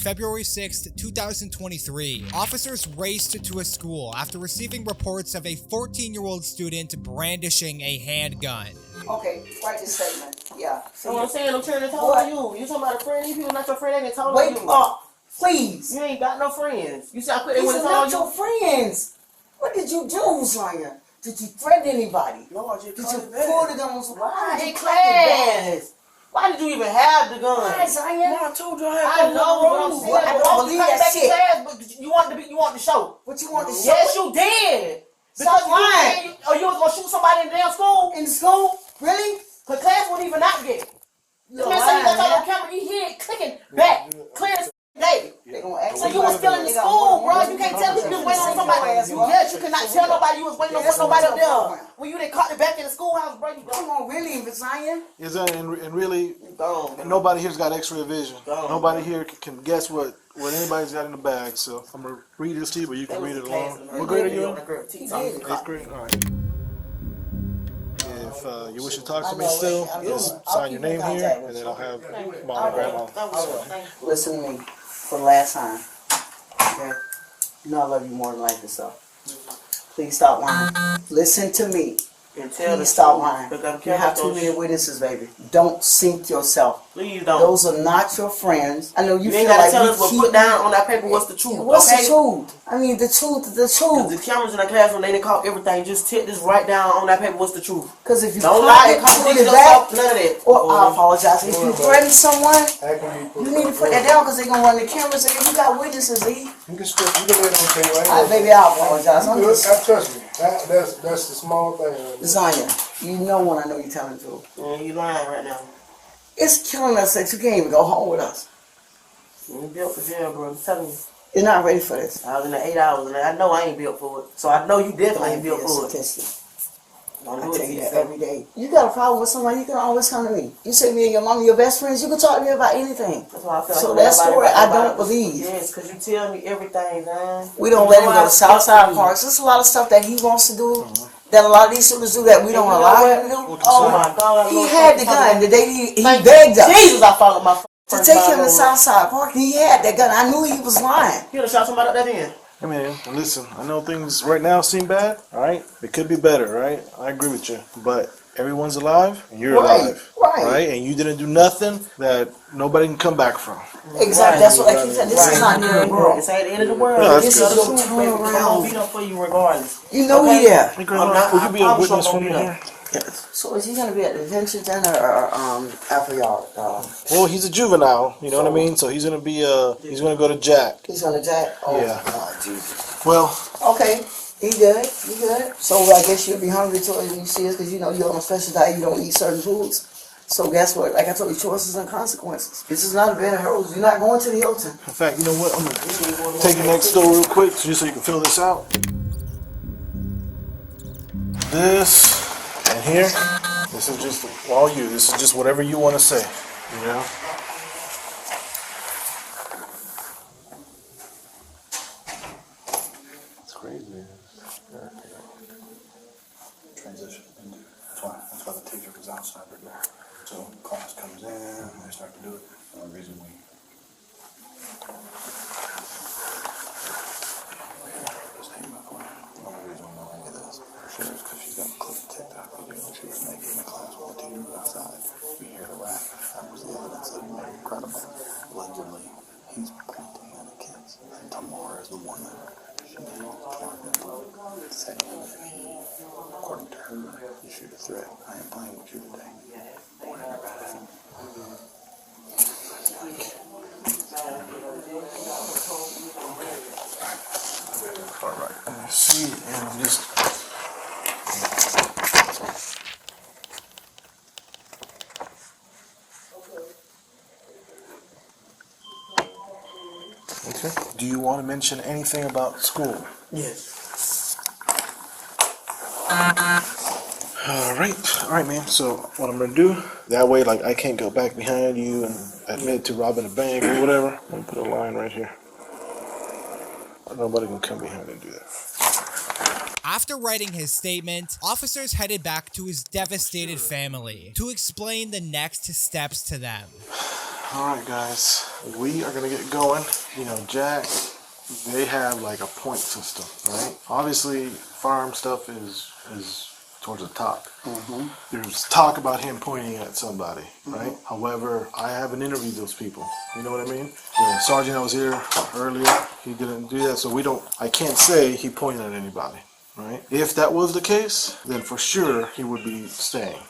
February 6, 2023, officers raced to a school after receiving reports of a 14-year-old student brandishing a handgun. Okay, write this statement. Yeah. So what I'm saying, I'm trying to talk to you. You talking about a friend? These people not your friend, they didn't talk to you. Wake up, please. You ain't got no friends. You said I put it These when are it's not on your friends. What did you do, Sonya? Did you threaten anybody? No, I just Did caught you it back. pull the gun on somebody? Why in class? Why did you even have the gun? Why, Sonya? No, I told you I had I know what I'm saying. I don't believe that shit. Class, but you want to show. What you want to show? Yes, you did. Stop lying. You was gonna shoot somebody in the damn school? In school? Really? Cause class wouldn't even out yet. You're Man, so you got lying, on camera, you hear it clicking back, clear as day. They gonna ask So you was still in the school, bro. You can't tell me you was waiting on somebody. Yes, you cannot tell nobody you was waiting on nobody up there. When you didn't caught it back in the schoolhouse, bro, you Come gone. on, really, Visaya? Is that and really? Gone. And nobody here's got X-ray vision. Gone. Nobody here can guess what anybody's got in the bag. So I'm gonna read this to you, but you can read it along. What grade are you in? 8th grade. All right. If you wish to talk to me still, just sign your name here, and then I'll have mom and grandma. Listen to me for the last time. Okay? You know I love you more than life yourself. Please stop lying. Listen to me. Please stop lying. You have too many witnesses, baby. Don't sink yourself. Please don't. Those are not your friends. I know you You feel ain't gotta like tell we us what keep... put down on that paper. What's the truth? What's okay? the truth? I mean, the truth, the Cause truth. the cameras in the classroom, they didn't call everything. Just just write down on that paper what's the truth. Because if you Don't caught lie, it, contradict put it yourself, back, none of that. or I apologize. If you threaten someone, you need to put that down because they're going to run the cameras and you got witnesses, E. You can still, you can let them say right All right, baby, I apologize. I'm just... Trust me, that's the small thing. Lasagna, you know when I know you're telling the truth. You lying right now. It's killing us that you can't even go home with us. You ain't built for jail, bro. I'm telling you. You're not ready for this. I was in the 8 hours and I know I ain't built for it. So I know you definitely ain't built Don't be a for it. statistic. Don't I do it tell to you that yourself. every day. You got a problem with somebody, you can always come to me. You say me and your mom are your best friends, you can talk to me about anything. That's why I feel like So that story I don't believe. Yes, because you tell me everything, man. We don't let him go to Southside Parks. There's a lot of stuff that he wants to do, that a lot of these students do that we don't allow him to do. Oh my God. He had the gun the day he begged us Jesus, I followed my to take him to Southside Park. He had that gun. I knew he was lying. You would have shot somebody up that end. Hey man, listen, I know things right now seem bad, alright? It could be better, right? I agree with you. But everyone's alive and you're alive. Right. And you didn't do nothing that nobody can come back from. Exactly. That's what I keep saying. This is not the end of the world. This ain't the end of the world. Yeah, This is your turn I'm around. gonna beat up for you regardless. You know he there. Hey grandma, would you be a witness for me here? So is he gonna be at the detention center or after y'all? Well, he's a juvenile, you know what I mean? So he's gonna be he's gonna go to Jack. He's gonna jack. Oh, Yeah. God, Jesus. Well, Okay, he good. He good. So I guess you'll be hungry till you see us because you know you're on a special diet. You don't eat certain foods. So guess what? Like I told you, choices and consequences. This is not a bed of roses. You're not going to the Hilton. in fact, you know what? I'm gonna take you next door real quick just so you can fill this out. This and here, this is just all you. This is just whatever you want to say, you know? It's crazy. Transition into that's why the teacher was outside the door. So class comes in and they start to do it. The only reason we his name up on it. The only reason we know any of this for sure is because she's got a clip of TikTok video she was making in the class while the teacher was outside. We hear the rap. That was the evidence that made it credible. Allegedly, he's pointing at the kids. And Tamara is the one that she said he, according to her, issued a threat. I am playing with you today. All right. Let me see and just. Okay. Do you want to mention anything about school? Yes. All right, man. So what I'm gonna do that way, like I can't go back behind you and admit to robbing a bank or whatever. Let me put a line right here. Nobody can come behind and do that. After writing his statement, officers headed back to his devastated family to explain the next steps to them. Alright guys, we are gonna get going. You know, Jack, they have like a point system, right? Obviously, firearm stuff is towards the top. There's talk about him pointing at somebody, right? However, I haven't interviewed those people. You know what I mean? The sergeant that was here earlier, he didn't do that, so I can't say he pointed at anybody, right? If that was the case, then for sure he would be staying,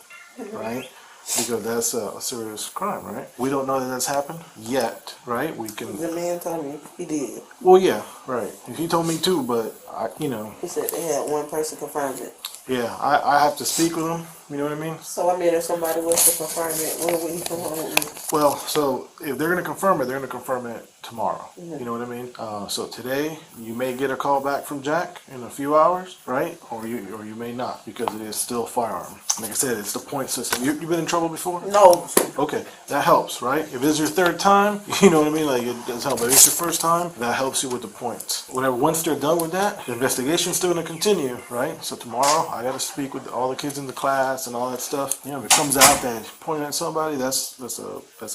right? Because that's a serious crime, right? We don't know that that's happened yet, right? We can. The man told me he did. Well, yeah, right. He told me too, but you know. He said they had one person confirm it. Yeah, I have to speak with him. You know what I mean? So I mean, if somebody was to confirm it, when would he come home with me? Well, so if they're gonna confirm it, they're gonna confirm it tomorrow. You know what I mean? So today you may get a call back from Jack in a few hours, right? Or you may not, because it is still a firearm. Like I said, it's the point system. You been in trouble before? No. Okay, that helps, right? If it's your third time, you know what I mean? Like, it does help. But if it's your first time, that helps you with the points. Whatever. Once they're done with that, the investigation's still gonna continue, right? So tomorrow, I gotta speak with all the kids in the class and all that stuff. You know, if it comes out that pointing at somebody, that's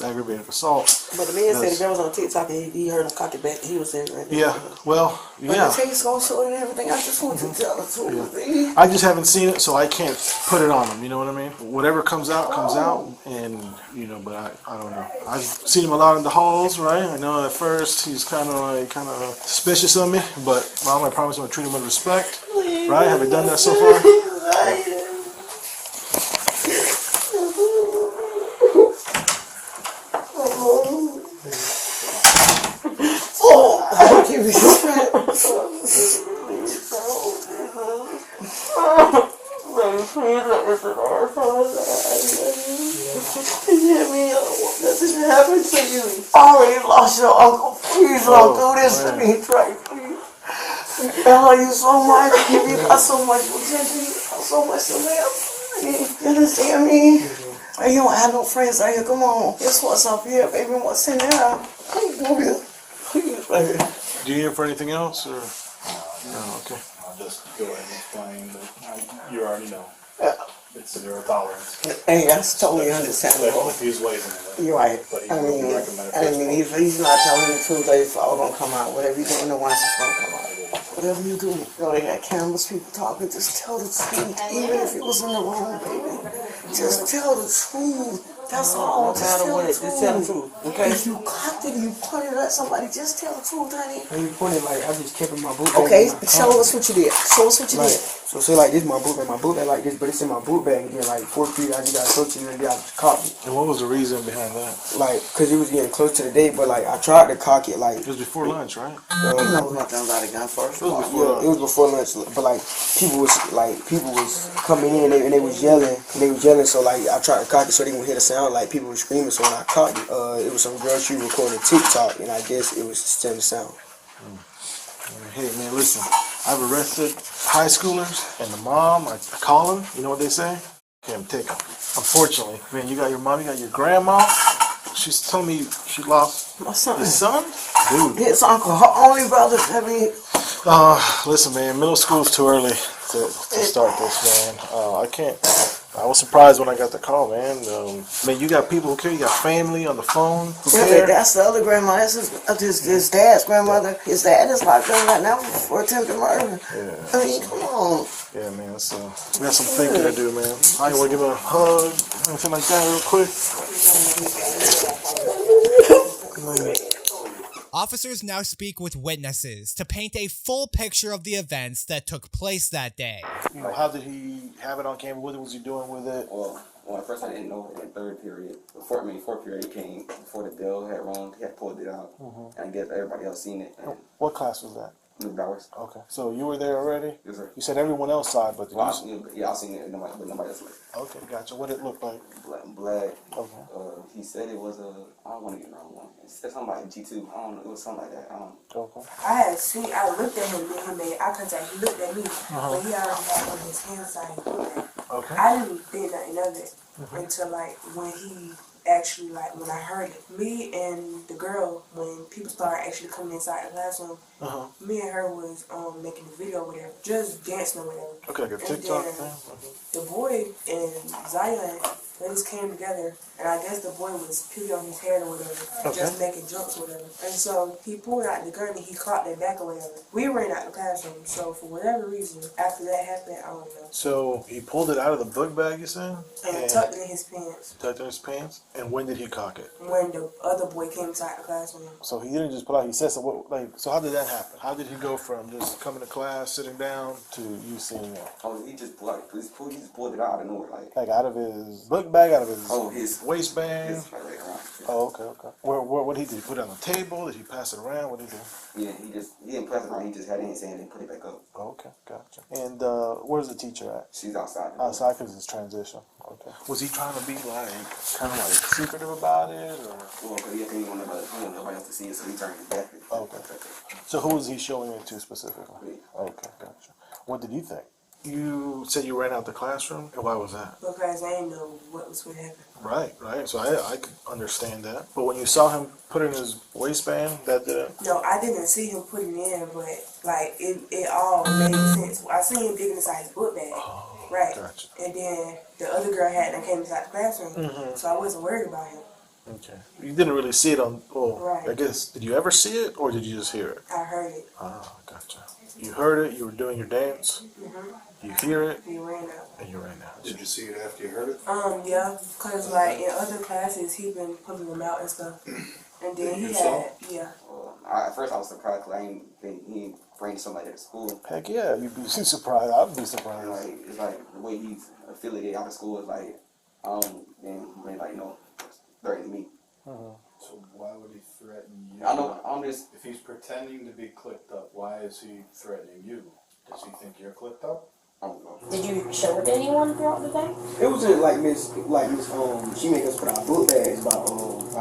aggravated assault. But the man said the girl was on TikTok and he heard him cock it back. He was saying right there. Yeah, well, But yeah. the taste gonna show it and everything. I just want to tell the truth, baby. I just haven't seen it, so I can't put it on them. You know what I mean? Whatever comes out, and you know. But I don't know. I've seen him a lot in the halls, right? I know at first he's kind of suspicious of me, but Mom, I promise I'm gonna treat him with respect, right? Have I done that so far? Give me respect. Nothing happened to you. I already lost your uncle. Please don't do this to me, Trey. Please. I love you so much. You got so much potential. You got so much to live. You understand me? Hey, you don't have no friends out here. Come on. It's what's up here, baby. What's in there? Please, baby. Please, baby. Do you need him for anything else, or? No, okay. I'll just go ahead and explain that you already know. Yeah. It's zero tolerance. Hey, that's totally understandable. If he's waiving it. You're right. But he I would mean, recommend if he's not telling the truth, it's all gonna come out. Whatever you do in the once, it's gonna come out. Whatever you do, you know, they got cameras, people talking, just tell the truth. Even if it was in the wrong, baby. Just tell the truth. That's all. No matter what, just tell the truth. Okay? If you cocked it and you pointed at somebody, just tell the truth, honey. When you pointed, like, I just kept in my boot bag. Okay, show us what you did. Show us what you Like, did. so say like this is my boot bag like this, but it's in my boot bag. And then like 4 feet, I just got close to it and got cocked it. And what was the reason behind that? Like, cause it was getting close to the day, but like I tried to cock it like. It was before lunch, right? You know nothing about it, gun first. It was before Yeah, it was before lunch, but like people was coming in and they was yelling, so like I tried to cock it so they wouldn't hear the sound, like people were screaming. So when I cocked it, it was some girl she recorded TikTok, and I guess it was sending sound. Hey man, listen. I've arrested high schoolers, and the mom, I call them. You know what they say? Okay, I'm taking them. Unfortunately, man, you got your mom, you got your grandma. She's telling me she lost My son. his son. Dude. His uncle, her only brother. I mean, Listen, man, middle school's too early to start this, man. I can't. I was surprised when I got the call, man. Man, you got people who care. You got family on the phone who care. that's the other grandma. That's his dad's grandmother. His dad is locked up right now for attempted murder. Yeah. I mean, come on. Yeah, man. We got some thinking to do, man. I want to give him a hug, anything like that, real quick. Officers now speak with witnesses to paint a full picture of the events that took place that day. You know, how did he have it on camera? What was he doing with it? Well, at first I didn't know it in third period. Fourth period he came before the bell had rung. He had pulled it out, and I guess everybody else seen it. And What class was that? New Bowers. Okay, so you were there already? Yes, sir. You said everyone else saw it, but did you? Well, I seen it, but nobody else. Okay, gotcha. What did it look like? Black. Okay. He said it was I don't want to get the wrong one. He said something like G2. I don't know. It was something like that. Okay. I looked at him, and he made eye contact. He looked at me, but he already had on his hand sign. Okay. I didn't think nothing of it until like when he actually when I heard it. Me and the girl, when people started actually coming inside the classroom, me and her was making the video or whatever, just dancing or whatever. Okay, like a And TikTok then thing? the boy and Zion, They just came together, and I guess the boy was peeling on his head or whatever, just making jokes or whatever. And so he pulled out the gun and he caught their back or whatever. We ran out the classroom, so for whatever reason, after that happened, I don't know. So he pulled it out of the book bag, you said? And tucked it in his pants. Tucked in his pants? And when did he cock it? When the other boy came inside the classroom. So he didn't just pull out, he said so. So how did that happen? How did he go from just coming to class, sitting down, to you seeing it? Oh, he just pulled it out of nowhere, Like out of his book bag, out of his his waistband? like right around. Oh, okay. What did he do? He put it on the table? Did he pass it around? What did he do? Yeah, he didn't pass it around. He just had it in his hand and put it back up. Oh, okay, gotcha. And where's the teacher at? She's outside. Outside because it's transition. Okay. Was he trying to be kind of secretive about it, or? Well, because he didn't want nobody else to see it, so he turned his back. Okay. So who was he showing it to specifically? Me. Okay, gotcha. What did you think? You said you ran out the classroom, and why was that? Because I didn't know what was going to happen. Right. So I could understand that. But when you saw him put it in his waistband, that didn't? No, I didn't see him put it in, but like it all made sense. I seen him digging inside his book bag. Oh, right. Gotcha. And then the other girl came inside the classroom, so I wasn't worried about him. Okay. You didn't really see it on. Well, Right. I guess did you ever see it, or did you just hear it? I heard it. Oh, gotcha. You heard it. You were doing your dance. You hear it, He ran out. and you ran out. Did you see it after you heard it? Yeah, cause like in other classes he been pulling them out and stuff, and then he had At first I was surprised because he ain't bring somebody to school. Heck yeah, you'd be surprised. I'd be surprised. Like it's like the way he's affiliated out of school is like, and he threatening me. So why would he threaten you? I'm just. If he's pretending to be clicked up, why is he threatening you? Does he think you're clicked up? I don't know. Did you show it to anyone throughout the day? It was just like Miss, she made us put our book bags by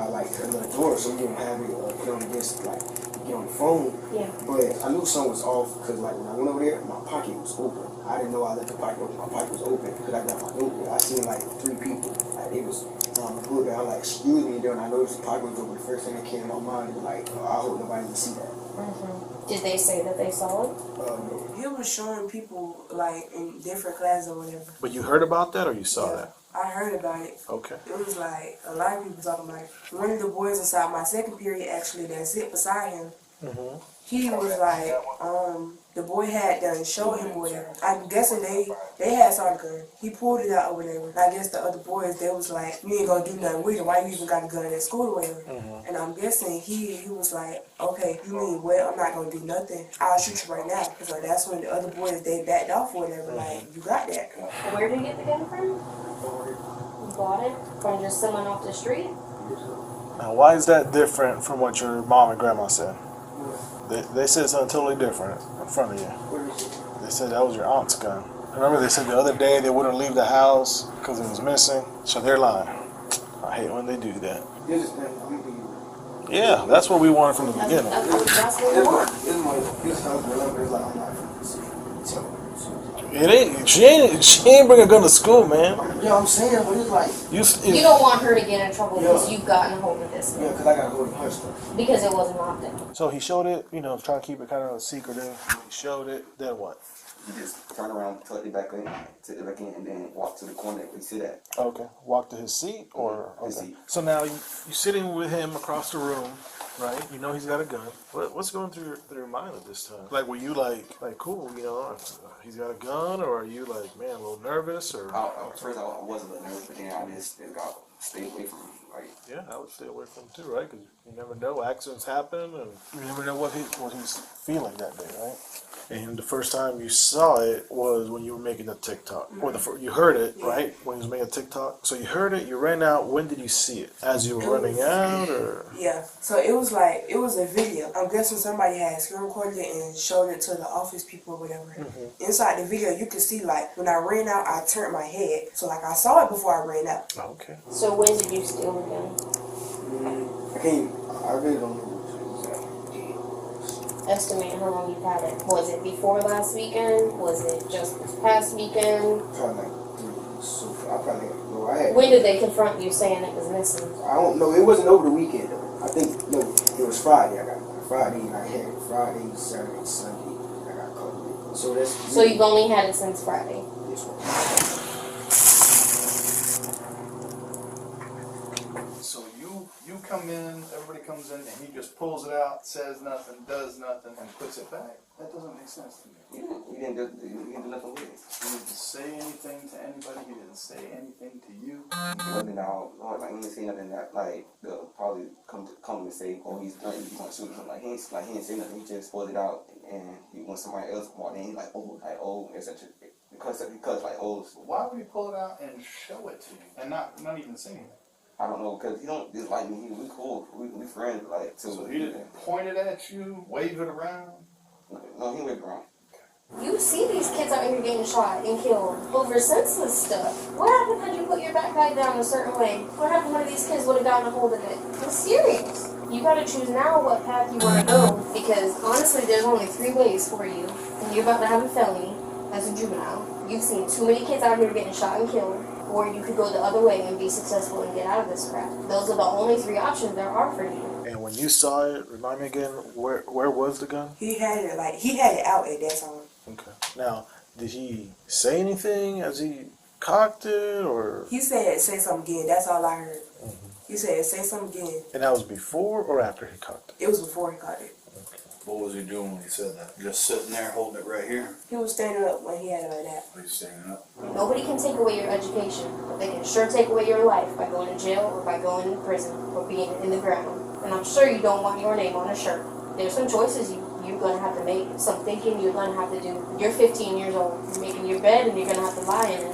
like another door, so we didn't have it put on against get on the phone. Yeah. But I knew something was off because like when I went over there, my pocket was open. I didn't know I left the pocket open. My pocket was open because I got my notebook. I seen like 3 people. Like it was on the book bag. I'm like, excuse me. Then when I noticed the pocket was open, the first thing that came to my mind was like, I hope nobody can see that. Did they say that they saw it? No. he was showing people like in different classes or whatever. But you heard about that, or you saw that? I heard about it. Okay. It was like a lot of people talking about it. One of the boys inside my second period actually that sit beside him. He was like, the boy had done showed him whatever. I'm guessing they had saw the gun. He pulled it out or whatever. I guess the other boys, they was like, you ain't gonna do nothing with it. Why you even got a gun at school or whatever? And I'm guessing he was like, okay, you mean, well, I'm not gonna do nothing. I'll shoot you right now. So that's when the other boys, they backed off or whatever. Like, you got that. Where did you get the gun from? You bought it from just someone off the street? Now, why is that different from what your mom and grandma said? They said something totally different in front of you. They said that was your aunt's gun. Remember they said the other day they wouldn't leave the house because it was missing? So they're lying. I hate when they do that. Yeah, that's what we wanted from the beginning. That's what we want. It ain't. She ain't bring a gun to school, man. Yeah, I'm saying, but it's like You don't want her to get in trouble because you've gotten a hold of this. yeah, because I gotta go to punch them. Because it wasn't locked in. So he showed it, trying to keep it kind of secretive. He showed it, then what? He just turned around, tucked it back in, and then walked to the corner that we sit at. Okay. Walk to his seat, or His okay. seat. So now you sitting with him across the room, right? You know he's got a gun. What's going through your mind at this time? Like, were you like cool, he's got a gun, or are you like, man, a little nervous, or? At first I was a little nervous, but then I just got stay away from him. Like, Yeah, I would stay away from him too, right? Because you never know, accidents happen, and you never know what he's feeling that day, right? And the first time you saw it was when you were making a TikTok, or you heard it, right? When he was making a TikTok. So you heard it, you ran out. When did you see it? As you were running out, or? Yeah, so it was a video. I'm guessing somebody had screen recorded it and showed it to the office people or whatever. Inside the video, you could see when I ran out, I turned my head. So I saw it before I ran out. Okay. So when did you steal the gun? I really don't know. Estimate how long you've had it. Was it before last weekend? Was it just this past weekend? Probably like 3 weeks. So I probably I had. When did they confront you saying it was missing? I don't know. It wasn't over the weekend though. I think it was Friday. I got Friday. I had it Friday, Saturday, Sunday. I got caught with it. So that's. So you've only had it since Friday. This one. come in, everybody comes in, and he just pulls it out, says nothing, does nothing, and puts it back. That doesn't make sense to me. You didn't do nothing with it. He didn't say anything to anybody. He didn't say anything to you. Wasn't out, like, he didn't say nothing that, like, they'll probably come and say, oh, he's gonna shoot or something. Like, he didn't say nothing. He just pulled it out, and when somebody else walked in, he's like, etc. Because, like, oh. Why would he pull it out and show it to you and not even say anything? I don't know, because he don't dislike me. We cool. We friends, like, so he didn't point it at you, wave it around? No, he waved around. You see these kids out here getting shot and killed over senseless stuff. What happened had you put your backpack down a certain way? What happened when these kids would have gotten a hold of it? I'm serious. You gotta choose now what path you wanna go, because honestly there's only 3 ways for you. And you're about to have a felony as a juvenile. You've seen too many kids out here getting shot and killed. Or you could go the other way and be successful and get out of this crap. Those are the only 3 options there are for you. And when you saw it, remind me again, where was the gun? He had it out at that time. Okay. Now, did he say anything as he cocked it, or? He said, say something again. That's all I heard. He said, say something again. And that was before or after he cocked it? It was before he cocked it. Okay. What was he doing when he said that? Just sitting there holding it right here? He was standing up when he had it like that. Oh, he's standing up? Nobody can take away your education, but they can sure take away your life by going to jail or by going to prison or being in the ground. And I'm sure you don't want your name on a shirt. There's some choices you're going to have to make, some thinking you're going to have to do. You're 15 years old. You're making your bed and you're going to have to lie in it.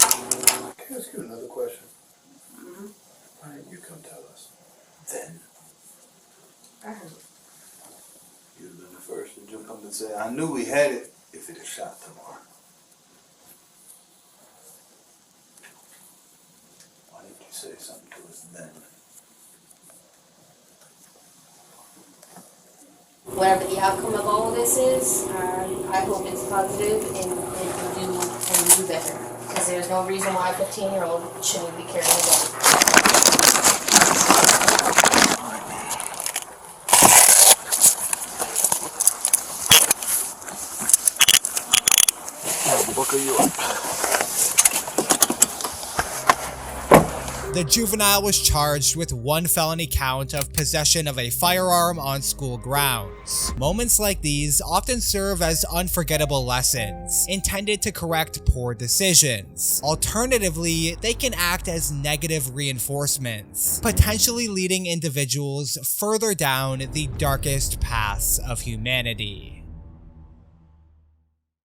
Can I ask you another question? Why didn't you come tell us then? I heard. You'd have been the first to jump up and say, I knew we had it if it had shot tomorrow. Why didn't you say something to us then? Whatever the outcome of all of this is, I hope it's positive and you do better. Because there's no reason why a 15-year-old shouldn't be carrying a gun. Buckle you up. The juvenile was charged with 1 felony count of possession of a firearm on school grounds. Moments like these often serve as unforgettable lessons, intended to correct poor decisions. Alternatively, they can act as negative reinforcements, potentially leading individuals further down the darkest paths of humanity.